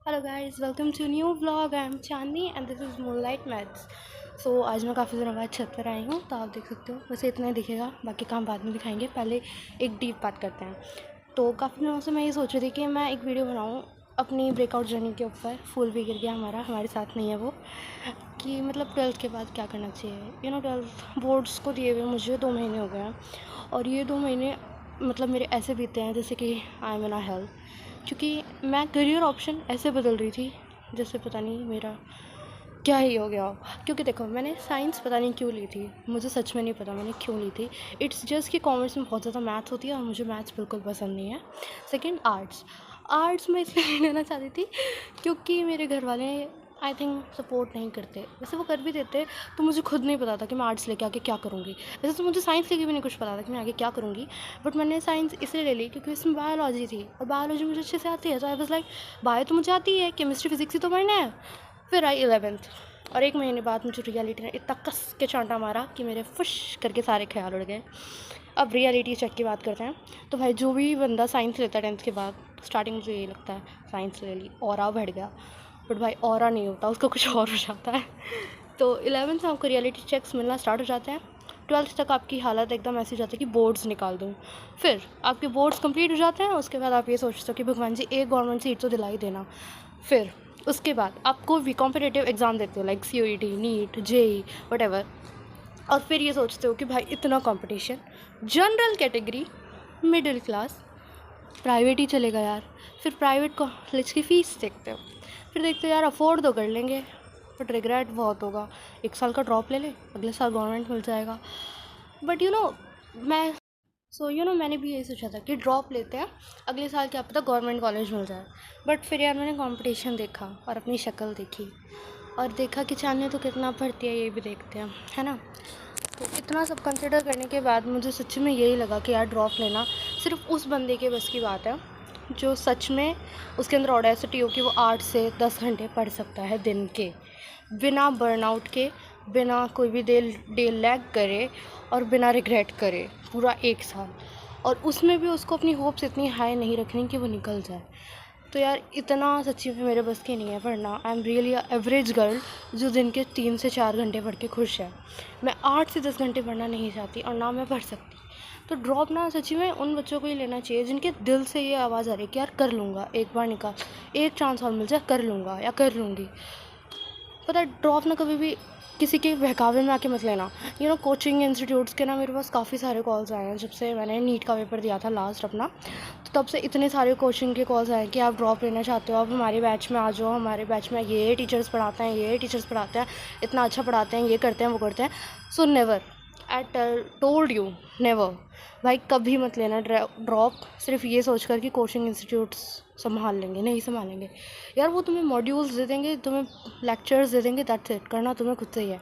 Hello guys, welcome to new vlog. I am Chandni and this is Moonlight Maths. So आज मैं काफ़ी दिनों बाद छत पर आई हूँ, तो आप देख सकते हो। वैसे इतना ही दिखेगा, बाकी काम बाद में दिखाएंगे। पहले एक डीप बात करते हैं। तो काफ़ी दिनों से मैं ये सोच रही थी कि मैं एक वीडियो बनाऊँ अपनी ब्रेकआउट जर्नी के ऊपर। फुल वीक गिर गया हमारे साथ नहीं है वो, कि मतलब 12th के बाद क्या करना चाहिए। 12th बोर्ड्स को दिए हुए मुझे 2 महीने हो गए हैं, और ये 2 महीने मतलब मेरे ऐसे बीते हैं जैसे कि I am in a hello. क्योंकि मैं करियर ऑप्शन ऐसे बदल रही थी जैसे पता नहीं मेरा क्या ही हो गया हो। क्योंकि देखो, मैंने साइंस पता नहीं क्यों ली थी, मुझे सच में नहीं पता मैंने क्यों ली थी। इट्स जस्ट कि कॉमर्स में बहुत ज़्यादा मैथ होती है और मुझे मैथ्स बिल्कुल पसंद नहीं है। Second, arts. आर्ट्स में इसलिए नहीं लेना चाहती थी क्योंकि मेरे घर वाले आई थिंक सपोर्ट नहीं करते। वैसे वो कर भी देते, तो मुझे खुद नहीं पता था कि मैं आर्ट्स लेके आके क्या करूँगी। वैसे तो मुझे साइंस लेके भी नहीं कुछ पता था कि मैं आगे क्या करूँगी, बट मैंने साइंस इसलिए ले ली क्योंकि इसमें बायोलॉजी थी, और बायोलॉजी मुझे अच्छे से आती है। तो आई वाज लाइक, बायो तो मुझे आती है, केमिस्ट्री फिजिक्स ही तो पढ़ना है। फिर आई 11th, और 1 महीने बाद मुझे रियलिटी ने इतना कस के चांटा मारा कि मेरे फुश करके सारे ख्याल उड़ गए। अब रियलिटी चेक की बात करते हैं। तो भाई, जो भी बंदा साइंस लेता है 10th के बाद, स्टार्टिंग मुझे यही लगता है साइंस ले ली ऑरा बढ़ गया, बट भाई ऑरा नहीं होता, उसका कुछ और हो जाता है। तो 11th से आपको रियलिटी चेक्स मिलना स्टार्ट हो जाते हैं। 12th तक आपकी हालत एकदम ऐसी हो जाती है कि बोर्ड्स निकाल दूँ। फिर आपके बोर्ड्स कंप्लीट हो जाते हैं, उसके बाद आप ये सोचते हो कि भगवान जी एक गवर्नमेंट सीट तो दिला ही देना। फिर उसके बाद आप कोई भी कॉम्पिटिटिव एग्ज़ाम देते हो, like CUET, NEET, JEE, what. और फिर ये सोचते हो कि भाई इतना competition, general category, middle class, private ही चलेगा यार। फिर प्राइवेट कॉलेज की फ़ीस देखते हो, फिर देखते हो यार अफोर्ड तो कर लेंगे, बट रिग्रेट बहुत होगा। 1 साल का ड्रॉप ले ले, अगले साल गवर्नमेंट मिल जाएगा। बट मैं मैंने भी यही सोचा था कि ड्रॉप लेते हैं, अगले साल क्या पता गवर्नमेंट कॉलेज मिल जाए। बट फिर यार मैंने कंपटीशन देखा और अपनी शक्ल देखी, और देखा कि चांदनी तो कितना भरती है, ये भी देखते हैं, है ना। तो इतना सब कंसिडर करने के बाद मुझे सच में यही लगा कि यार ड्रॉप लेना सिर्फ उस बंदे के बस की बात है जो सच में उसके अंदर ऑडेसिटी हो कि वो 8 से 10 घंटे पढ़ सकता है दिन के, बिना बर्नआउट के, बिना कोई भी डे लैग करे, और बिना रिग्रेट करे पूरा 1 साल। और उसमें भी उसको अपनी होप्स इतनी हाई नहीं रखनी कि वो निकल जाए। तो यार इतना सच्ची में मेरे बस की नहीं है पढ़ना। I am really a average girl जो दिन के 3 से 4 घंटे पढ़ के खुश है। मैं 8 से 10 घंटे पढ़ना नहीं चाहती, और ना मैं पढ़ सकती। तो ड्रॉप ना सच्ची में उन बच्चों को ही लेना चाहिए जिनके दिल से ये आवाज़ आ रही है कि यार कर लूँगा, एक बार निकाल, एक चांस और मिल जाए, कर लूँगा या कर लूँगी। पता है, ड्रॉप ना कभी भी किसी के बहकावे में आके मत लेना। कोचिंग इंस्टीट्यूट्स के ना मेरे पास काफ़ी सारे कॉल्स आए हैं जब से मैंने नीट का पेपर दिया था लास्ट अपना। तो तब से इतने सारे कोचिंग के कॉल्स आए कि आप ड्रॉप लेना चाहते हो, आप हमारे बैच में आ जाओ, हमारे बैच में ये टीचर्स पढ़ाते हैं, ये टीचर्स पढ़ाते हैं, इतना अच्छा पढ़ाते हैं, ये करते हैं, वो करते हैं। So never, I told you, never. भाई कभी मत लेना ड्रॉप सिर्फ ये सोचकर कि कोचिंग इंस्टीट्यूट्स संभाल लेंगे, नहीं संभालेंगे यार। वो तुम्हें मॉड्यूल्स दे देंगे, तुम्हें लेक्चर्स दे देंगे, दैट्स इट, करना तुम्हें खुद से ही है।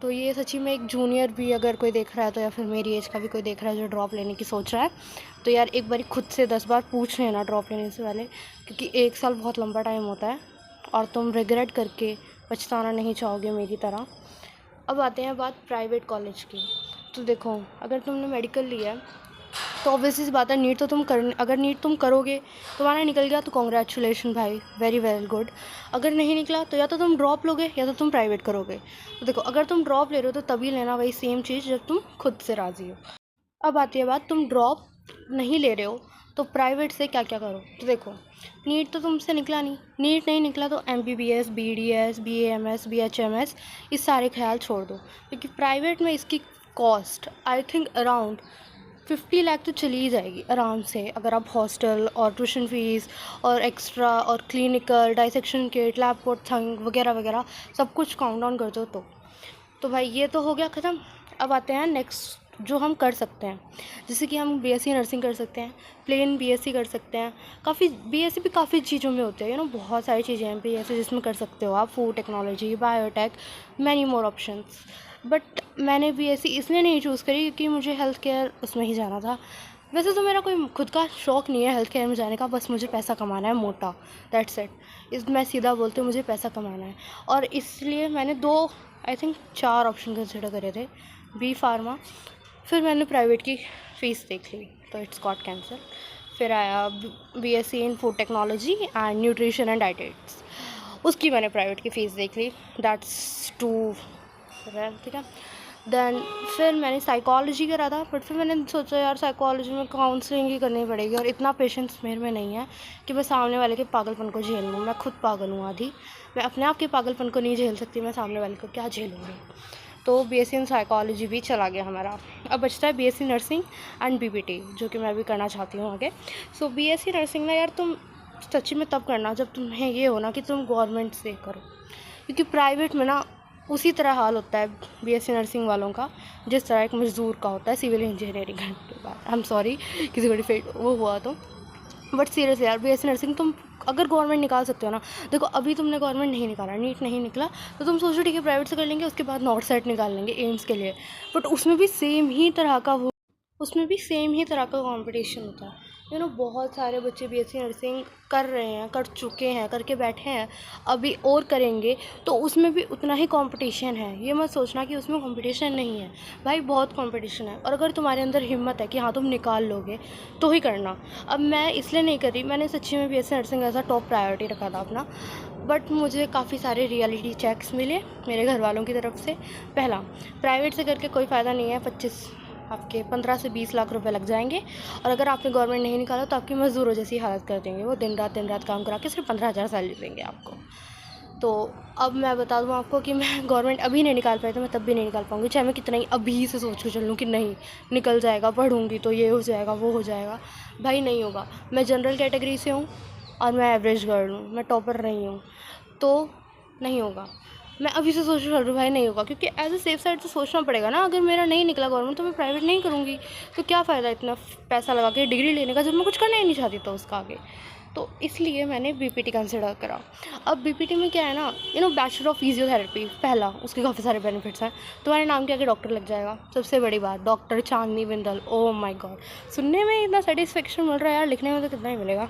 तो ये सच्ची में एक जूनियर भी अगर कोई देख रहा है, तो या फिर मेरी एज का भी कोई देख रहा है जो ड्रॉप लेने की सोच रहा है, तो यार एक बार खुद से 10 बार पूछ लेना ड्रॉप लेने से पहले, क्योंकि 1 साल बहुत लंबा टाइम होता है, और तुम रिग्रेट करके पछताना नहीं चाहोगे मेरी तरह। अब आते हैं बात प्राइवेट कॉलेज की। तो देखो, अगर तुमने मेडिकल लिया है तो ऑब्वियसली सी बात है, नीट तो अगर नीट तुम करोगे, तुम्हारा निकल गया तो कॉन्ग्रेचुलेशन भाई, वेरी वेरी गुड। अगर नहीं निकला तो या तो तुम ड्रॉप लोगे या तो तुम प्राइवेट करोगे। तो देखो, अगर तुम ड्रॉप ले रहे हो तो तभी लेना वही सेम चीज़ जब तुम खुद से राज़ी हो। अब आती है बात, तुम ड्रॉप नहीं ले रहे हो तो प्राइवेट से क्या क्या करो। तो देखो, नीट तो तुमसे निकला नहीं, नीट नहीं निकला तो MBBS, BDS, BAMS, BHMS, इस सारे ख्याल छोड़ दो, क्योंकि प्राइवेट में इसकी cost I think around 50 lakh तो चली ही जाएगी आराम से, अगर आप हॉस्टल और ट्यूशन फ़ीस और एक्स्ट्रा और clinical dissection kit, lab coat, thing वगैरह वगैरह सब कुछ काउंट डाउन कर दो तो भाई ये तो हो गया ख़त्म। अब आते हैं नेक्स्ट जो हम कर सकते हैं, जैसे कि हम BSc नर्सिंग कर सकते हैं, प्लेन BSc कर सकते हैं। काफ़ी BSc भी काफ़ी चीज़ों में होते हैं, बहुत सारी चीज़ें हैं BSc जिसमें कर सकते हो आप, food technology, biotech, many more options. But मैंने BSc इसलिए नहीं चूज़ करी क्योंकि मुझे हेल्थ केयर उसमें ही जाना था। वैसे तो मेरा कोई खुद का शौक़ नहीं है हेल्थ केयर में जाने का, बस मुझे पैसा कमाना है मोटा, दैट्स इट। मैं सीधा बोलती हूँ, मुझे पैसा कमाना है, और इसलिए मैंने आई थिंक 4 ऑप्शन कंसिडर करे थे, B फार्मा। फिर मैंने प्राइवेट की फ़ीस देख ली तो इट्स गॉट कैंसिल। फिर आया BSc in food technology and nutrition and dietetics, उसकी मैंने प्राइवेट की फ़ीस देख ली, दैट्स टू, ठीक है। देन फिर मैंने साइकोलॉजी करा था, बट फिर मैंने सोचा यार साइकोलॉजी में काउंसलिंग ही करनी पड़ेगी और इतना पेशेंस मेरे में नहीं है कि मैं सामने वाले के पागलपन को झेल लूँ। मैं खुद पागल हूँ आधी, मैं अपने आप के पागलपन को नहीं झेल सकती, मैं सामने वाले को क्या झेलूँगी। तो BSc इन साइकोलॉजी भी चला गया हमारा। अब बचता है BSc नर्सिंग एंड BPT, जो कि मैं भी करना चाहती हूँ आगे। सो BSc नर्सिंग ना यार तुम सच्ची में तब करना जब तुम्हें ये हो ना कि तुम गवर्नमेंट से करो, क्योंकि प्राइवेट में ना उसी तरह हाल होता है BSc नर्सिंग वालों का जिस तरह एक मजदूर का होता है सिविल इंजीनियरिंग करने के बाद। आई एम सॉरी किसी को डिफेक्ट वो हुआ तो, बट सीरियस यार BSc नर्सिंग तुम अगर गवर्नमेंट निकाल सकते हो ना, देखो अभी तुमने गवर्नमेंट नहीं निकाला, नीट नहीं निकला, तो तुम सोचो ठीक है प्राइवेट से कर लेंगे, उसके बाद नॉट सेट निकाल लेंगे एम्स के लिए, बट उसमें भी सेम ही तरह का कंपटीशन होता है। बहुत सारे बच्चे BSc नर्सिंग कर रहे हैं, कर चुके हैं, करके बैठे हैं, अभी और करेंगे, तो उसमें भी उतना ही कंपटीशन है। ये मत सोचना कि उसमें कंपटीशन नहीं है, भाई बहुत कंपटीशन है। और अगर तुम्हारे अंदर हिम्मत है कि हाँ तुम निकाल लोगे तो ही करना। अब मैं इसलिए नहीं कर रही, मैंने सच्ची में BSc नर्सिंग ऐसा टॉप प्रायोरिटी रखा था अपना, बट मुझे काफ़ी सारे रियलिटी चेक्स मिले मेरे घर वालों की तरफ से। पहला, प्राइवेट से करके कोई फ़ायदा नहीं है, 15 से 20 लाख रुपए लग जाएंगे, और अगर आपने गवर्नमेंट नहीं निकाला तो आपकी मज़दूरों जैसी हालत कर देंगे वो, दिन रात काम करा के सिर्फ 15,000 सैलरी देंगे आपको। तो अब मैं बता दूँ आपको कि मैं गवर्नमेंट अभी नहीं निकाल पाई तो मैं तब भी नहीं निकाल पाऊँगी, चाहे मैं कितना ही अभी से सोच के चल लूँ कि नहीं निकल जाएगा, पढ़ूँगी तो ये हो जाएगा वो हो जाएगा, भाई नहीं होगा। मैं जनरल कैटेगरी से हूँ और मैं एवरेज गर्ल हूँ, मैं टॉपर नहीं हूँ, तो नहीं होगा। मैं अभी से सोच रही हूँ भाई नहीं होगा, क्योंकि एज ए सेफ साइड तो सोचना पड़ेगा ना। अगर मेरा नहीं निकला गवर्नमेंट तो मैं प्राइवेट नहीं करूँगी, तो क्या फ़ायदा इतना पैसा लगा के डिग्री लेने का जब मैं कुछ करना ही नहीं चाहती तो उसका आगे। तो इसलिए मैंने BPT कंसिडर करा। अब BPT में क्या है ना, बैचलर ऑफ फिजियोथेरेपी, पहला उसके काफ़ी सारे बेनिफिट्स हैं। तुम्हारे नाम के आगे डॉक्टर लग जाएगा, सबसे बड़ी बात, doctor Chandni Bindal, oh my God, सुनने में इतना सेटिस्फेक्शन मिल रहा है यार, लिखने में तो कितना ही मिलेगा।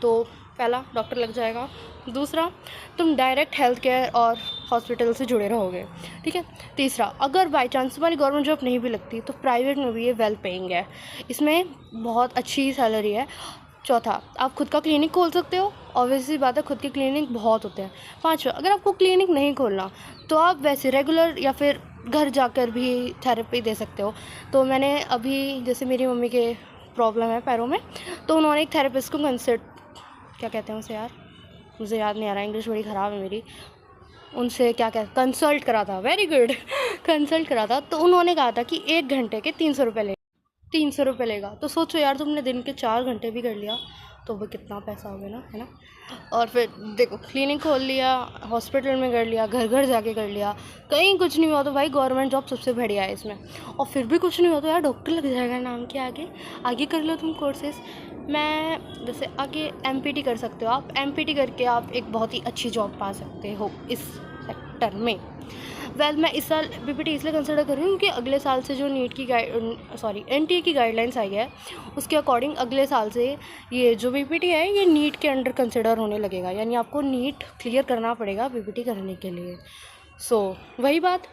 तो पहला डॉक्टर लग जाएगा। दूसरा, तुम डायरेक्ट हेल्थ केयर और हॉस्पिटल से जुड़े रहोगे, ठीक है। तीसरा, अगर बाई चांस तुम्हारी गवर्नमेंट जॉब नहीं भी लगती तो प्राइवेट में भी ये वेल पेइंग है, इसमें बहुत अच्छी सैलरी है। चौथा, आप खुद का क्लिनिक खोल सकते हो, ऑब्वियसली बात है, खुद के क्लिनिक बहुत होते हैं। पाँचवा, अगर आपको क्लिनिक नहीं खोलना तो आप वैसे रेगुलर या फिर घर जाकर भी थेरेपी दे सकते हो। तो मैंने अभी, जैसे मेरी मम्मी के प्रॉब्लम है पैरों में, तो उन्होंने एक थेरेपिस्ट को क्या कहते हैं उसे यार, मुझे याद नहीं आ रहा, इंग्लिश बड़ी ख़राब है मेरी, उनसे कंसल्ट करा था, वेरी गुड कंसल्ट करा था। तो उन्होंने कहा था कि 1 घंटे के 300 रुपये लेगा। तो सोचो यार, तुमने दिन के 4 घंटे भी कर लिया तो वो कितना पैसा हो गया ना, है ना। और फिर देखो, क्लिनिक खोल लिया, हॉस्पिटल में कर लिया, घर घर जाके कर लिया, कहीं कुछ नहीं हुआ तो भाई गवर्नमेंट जॉब सबसे बढ़िया है इसमें। और फिर भी कुछ नहीं हुआ तो यार डॉक्टर लग जाएगा नाम के आगे कर लो तुम कोर्सेज। मैं जैसे आगे MPT कर सकते हो, आप MPT करके आप एक बहुत ही अच्छी जॉब पा सकते हो इस सेक्टर में। मैं इस साल BPT इसलिए कंसिडर कर रही हूँ क्योंकि अगले साल से जो NTA की गाइडलाइंस आई है, उसके अकॉर्डिंग अगले साल से ये जो BPT है ये नीट के अंडर कंसिडर होने लगेगा, यानी आपको नीट क्लियर करना पड़ेगा BPT करने के लिए। वही बात,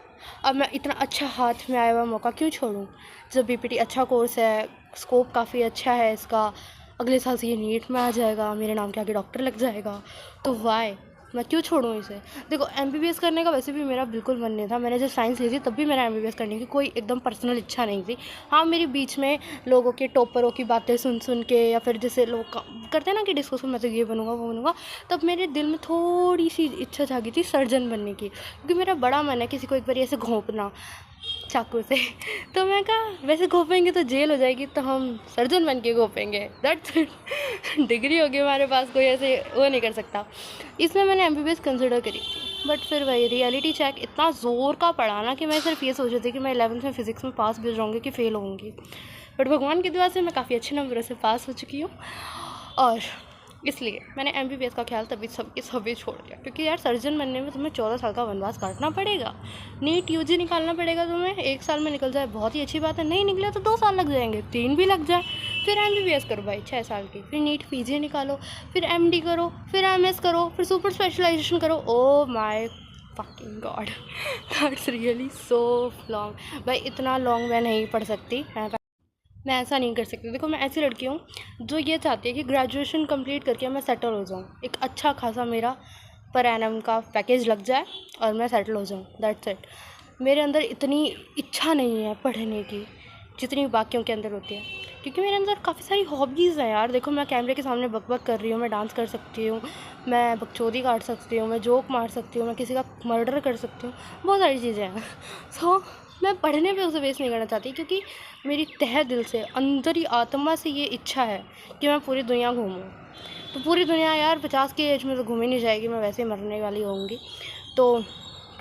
अब मैं इतना अच्छा हाथ में आया हुआ मौका क्यों छोड़ूं, जब BPT अच्छा कोर्स है, स्कोप काफ़ी अच्छा है इसका, अगले साल से ये नीट में आ जाएगा, मेरे नाम के आगे डॉक्टर लग जाएगा, तो मैं क्यों छोड़ूं इसे। देखो, MBBS करने का वैसे भी मेरा बिल्कुल मन नहीं था, मैंने जब साइंस ली थी तब भी मेरा MBBS करने की कोई एकदम पर्सनल इच्छा नहीं थी। हाँ, मेरी बीच में लोगों के टॉपरों की बातें सुन के, या फिर जैसे लोग करते हैं ना कि डिस्कशन, मैं तो ये बनूंगा वो बनूंगा, तब मेरे दिल में थोड़ी सी इच्छा जागी थी सर्जन बनने की, क्योंकि मेरा बड़ा मन है किसी को एक बार ऐसे घोंपना चाकू से। तो मैं कहा वैसे घोपेंगे तो जेल हो जाएगी, तो हम सर्जन बन के घोपेंगे, दैट्स डिग्री होगी हमारे पास, कोई ऐसे वो नहीं कर सकता। इसमें मैंने MBBS कंसिडर करी थी, बट फिर वही रियलिटी चेक इतना ज़ोर का पड़ा ना कि मैं सिर्फ ये सोच रही थी कि मैं 11th में फ़िज़िक्स में पास भी हो जाऊँगी कि फ़ेल होंगी, बट भगवान की दुआ से मैं काफ़ी अच्छे नंबरों से पास हो चुकी हूँ। और इसलिए मैंने MBBS का ख्याल सभी छोड़ दिया, क्योंकि यार सर्जन बनने में तुम्हें 14 साल का वनवास काटना पड़ेगा, नीट UG निकालना पड़ेगा तुम्हें, 1 साल में निकल जाए बहुत ही अच्छी बात है, नहीं निकले तो 2 साल लग जाएंगे, 3 भी लग जाए, फिर MBBS करो भाई 6 साल की, फिर नीट PG निकालो, फिर MD करो, फिर MS करो, फिर सुपर स्पेशलाइजेशन करो। Oh my fucking God, that's really so long. भाई इतना लॉन्ग मैं नहीं पढ़ सकती, मैं ऐसा नहीं कर सकती। देखो मैं ऐसी लड़की हूँ जो ये चाहती है कि ग्रेजुएशन कंप्लीट करके मैं सेटल हो जाऊँ, एक अच्छा खासा मेरा पर एनम का पैकेज लग जाए और मैं सेटल हो जाऊँ, दैट्स इट। मेरे अंदर इतनी इच्छा नहीं है पढ़ने की जितनी बाकियों के अंदर होती है, क्योंकि मेरे अंदर काफ़ी सारी हॉबीज़ हैं यार। देखो मैं कैमरे के सामने बक कर रही हूँ, मैं डांस कर सकती हूँ, मैं बकचोदी काट सकती हूँ, मैं जोक मार सकती हूँ, मैं किसी का मर्डर कर सकती हूँ, बहुत सारी चीज़ें हैं। सो मैं पढ़ने पे उसे वेस्ट नहीं करना चाहती, क्योंकि मेरी तहे दिल से अंदर ही आत्मा से ये इच्छा है कि मैं पूरी दुनिया घूमूँ। तो पूरी दुनिया यार 50 की एज में तो घूम ही नहीं जाएगी, मैं वैसे ही मरने वाली होंगी, तो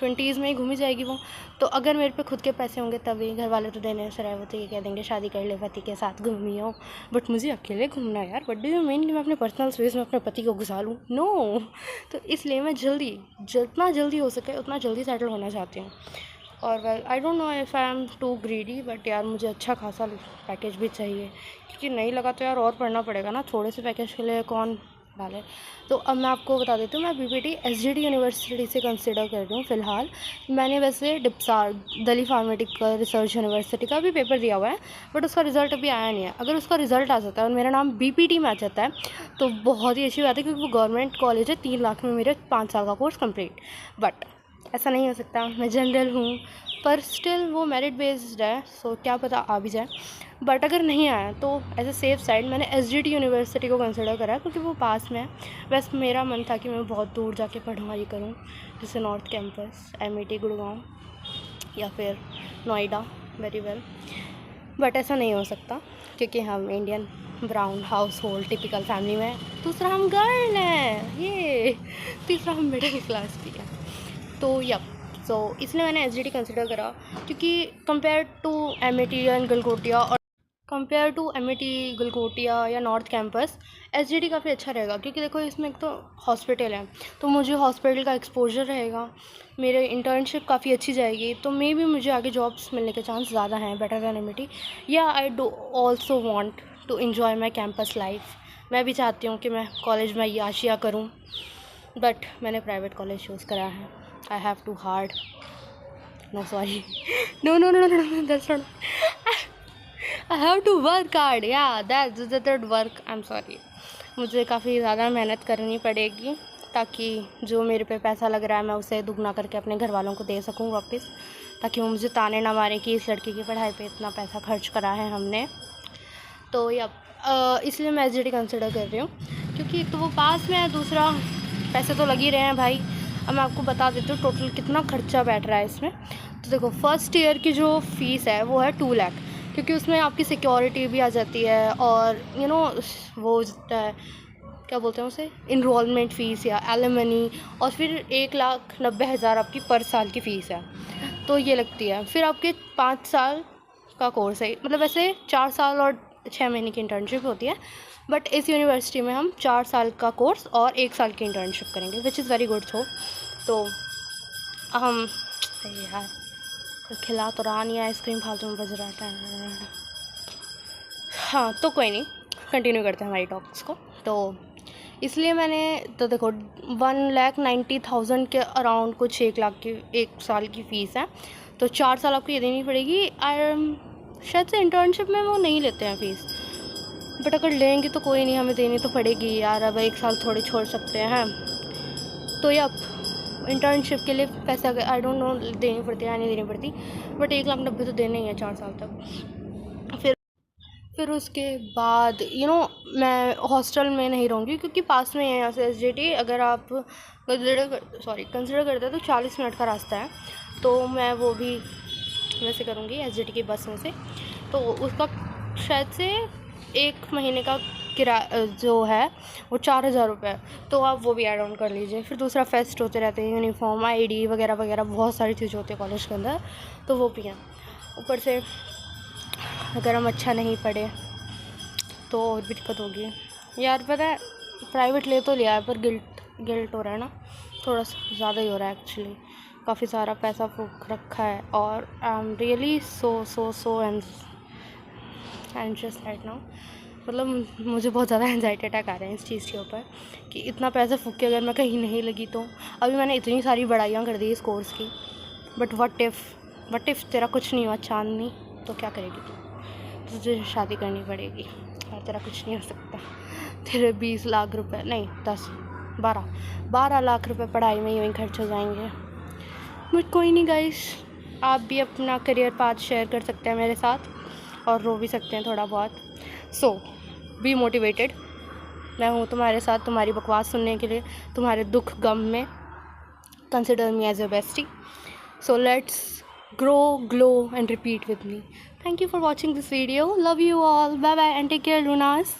20s में ही घूमी जाएगी वो। तो अगर मेरे पे खुद के पैसे होंगे तभी, घर वाले तो देने से रहे, वो तो ये कह देंगे शादी कर ले पति के साथ घूमी हो, बट मुझे अकेले घूमना है यार। व्हाट डू यू मीन कि मैं अपने पर्सनल स्पेस में अपने पति को घुसा लूँ? नो। तो इसलिए मैं जितना जल्दी हो सके उतना जल्दी सेटल होना चाहती हूँ। और well I don't know if I am too greedy, but यार मुझे अच्छा खासा पैकेज भी चाहिए, क्योंकि नहीं लगा तो यार और पढ़ना पड़ेगा ना, थोड़े से पैकेज के लिए कौन डाले। तो अब मैं आपको बता देती हूँ, मैं बीपीटी एसजीटी यूनिवर्सिटी से कंसिडर कर रही हूँ फ़िलहाल। मैंने वैसे डिप्सार दिल्ली फार्मेटिकल रिसर्च यूनिवर्सिटी का भी पेपर दिया हुआ है, बट उसका रिज़ल्ट अभी आया नहीं है। अगर उसका रिज़ल्ट आ जाता है और मेरा नाम बीपीटी में आ जाता है तो बहुत ही अच्छी बात है, क्योंकि वो गवर्नमेंट कॉलेज है, 3 लाख में मेरे 5 साल का कोर्स कम्प्लीट। बट ऐसा नहीं हो सकता, मैं जनरल हूँ, पर स्टिल वो मेरिट बेस्ड है, सो क्या पता आ भी जाए। बट अगर नहीं आया तो एज ए सेफ साइड मैंने एसजीटी यूनिवर्सिटी को कंसिडर करा, क्योंकि वो पास में है। वैसे मेरा मन था कि मैं बहुत दूर जाके पढ़ाई करूँ, जैसे नॉर्थ कैंपस, एमईटी गुड़गांव या फिर नोएडा, वेरी वेल। बट ऐसा नहीं हो सकता, क्योंकि हम Indian brown house hold typical family में, दूसरा हम गर्ल हैं, ये तीसरा हम मिडिल क्लास की है। तो यप, सो इसलिए मैंने एसजीटी कंसिडर करा, क्योंकि compare to MET and Galgotia और कंपेयर टू एमईटी गलगोटिया या नॉर्थ कैंपस, एसजीटी काफ़ी अच्छा रहेगा। क्योंकि देखो इसमें एक तो हॉस्पिटल है, तो मुझे हॉस्पिटल का एक्सपोजर रहेगा, मेरे इंटर्नशिप काफ़ी अच्छी जाएगी, तो मे भी मुझे आगे जॉब्स मिलने के चांस ज़्यादा हैं बेटर दैन एमईटी। या I do also want to enjoy my campus life. मैं भी चाहती हूँ कि मैं कॉलेज में याशिया करूँ, बट मैंने प्राइवेट कॉलेज चूज़ करा है। I have to hard. No, sorry. No, that's not. I have to work hard. Yeah, that's the work. I'm sorry. मुझे काफ़ी ज़्यादा मेहनत करनी पड़ेगी, ताकि जो मेरे पे पैसा लग रहा है मैं उसे दुगना करके अपने घर वालों को दे सकूं वापस, ताकि वो मुझे ताने ना मारें कि इस लड़की की पढ़ाई पे इतना पैसा खर्च करा है हमने। तो या इसलिए मैं एसजीटी कंसिडर कर रही हूँ, क्योंकि एक तो वो पास में है, दूसरा पैसे तो लग ही रहे हैं भाई। अब मैं आपको बता देती हूँ टोटल कितना खर्चा बैठ रहा है इसमें। तो देखो फर्स्ट ईयर की जो फ़ीस है वो है 2 लाख, क्योंकि उसमें आपकी सिक्योरिटी भी आ जाती है, और वो होता है, क्या बोलते हैं उसे, इनरोलमेंट फ़ीस या एलिमनी, और फिर 1,90,000 आपकी पर साल की फ़ीस है, तो ये लगती है। फिर आपके 5 साल का कोर्स है, मतलब वैसे 4 साल और 6 महीने की इंटर्नशिप होती है, बट इस यूनिवर्सिटी में हम 4 साल का कोर्स और 1 साल की इंटर्नशिप करेंगे, विच इज़ वेरी गुड। तो हम यार खिला तो रहा नहीं है, आइसक्रीम फालतू में बज रहा है। हाँ तो कोई नहीं, कंटिन्यू करते हैं हमारी टॉक्स को। तो इसलिए मैंने, तो देखो 1,90,000 के अराउंड कुछ 1 लाख की 1 साल की फ़ीस है, तो 4 साल आपको ये देनी पड़ेगी। शायद से इंटर्नशिप में वो नहीं लेते हैं फ़ीस, बट अगर लेंगे तो कोई नहीं, हमें देनी तो पड़ेगी यार, अब 1 साल थोड़ी छोड़ सकते हैं। तो यप, इंटर्नशिप के लिए पैसा आई डोंट नो देनी पड़ती है या नहीं देनी पड़ती, बट 1,90,000 तो देने ही है 4 साल तक। फिर उसके बाद मैं हॉस्टल में नहीं रहूँगी, क्योंकि पास में है यहाँ से एसजीटी। अगर आप कंसिडर करते हैं तो 40 मिनट का रास्ता है, तो मैं वो भी वैसे करूँगी एसजीटी की बस में से। तो उसका शायद से 1 महीने का किराया जो है वो 4,000 रुपये है, तो आप वो भी ऐड ऑन कर लीजिए। फिर दूसरा फेस्ट होते रहते हैं, यूनिफॉर्म, आईडी वगैरह वगैरह, बहुत सारी चीज़ें होती है कॉलेज के अंदर, तो वो भी हैं। ऊपर से अगर हम अच्छा नहीं पढ़े तो और भी दिक्कत होगी यार। पता है प्राइवेट ले तो लिया है, पर गिल्ट हो रहा है ना, थोड़ा सा ज़्यादा ही हो रहा है एक्चुअली। काफ़ी सारा पैसा फूक रखा है, और I am really so anxious right now. मतलब मुझे बहुत ज़्यादा एंजाइटी अटैक आ रहे हैं इस चीज़ के ऊपर, कि इतना पैसा फूक के अगर मैं कहीं नहीं लगी तो। अभी मैंने इतनी सारी बढ़ाइयाँ कर दी इस कोर्स की, बट वट इफ़ तेरा कुछ नहीं हुआ चांदनी, तो क्या करेगी तू? तुझे शादी करनी पड़ेगी और तेरा कुछ नहीं हो सकता। तेरे 20 लाख रुपए नहीं 10 12 लाख रुपए पढ़ाई में यूँ ही खर्च हो जाएंगे। बट कोई नहीं गाइस, आप भी अपना करियर पाथ शेयर कर सकते हैं मेरे साथ और रो भी सकते हैं थोड़ा बहुत। सो बी मोटिवेटेड। मैं हूँ तुम्हारे साथ तुम्हारी बकवास सुनने के लिए, तुम्हारे दुख गम में। Consider me as your bestie. So let's grow, glow and repeat with me. Thank you for watching this video. Love you all. Bye bye and take care, Lunas.